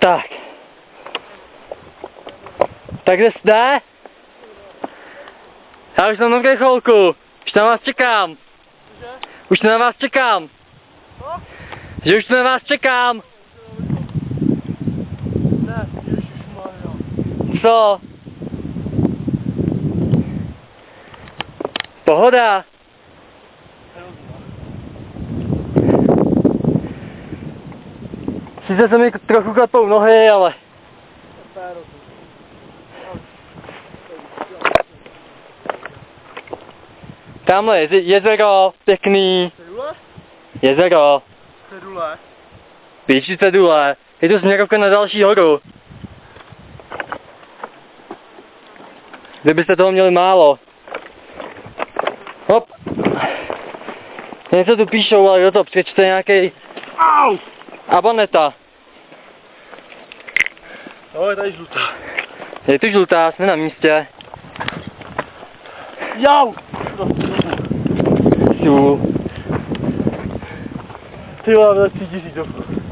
Tak. Tak kde jste? Já už jsem na chvilku. Už na vás čekám. Už na vás čekám. Že už na vás čekám. Ne, ježišmarja. Co? Pohoda. Sice se mi trochu klepou nohy, ale... Tamhle je jezero, pěkný. Cedule? Jezero. Cedule. Větší cedule. Je tu směrovka na další horu. Kdybyste toho měli málo. Hop. Něco tu píšou, ale do toho přečte nějaký. Au! Aboneta. No, je tady žlutá. Je tu žlutá, jsme na místě. Jau! Tu. Ty vole, 30 000 to.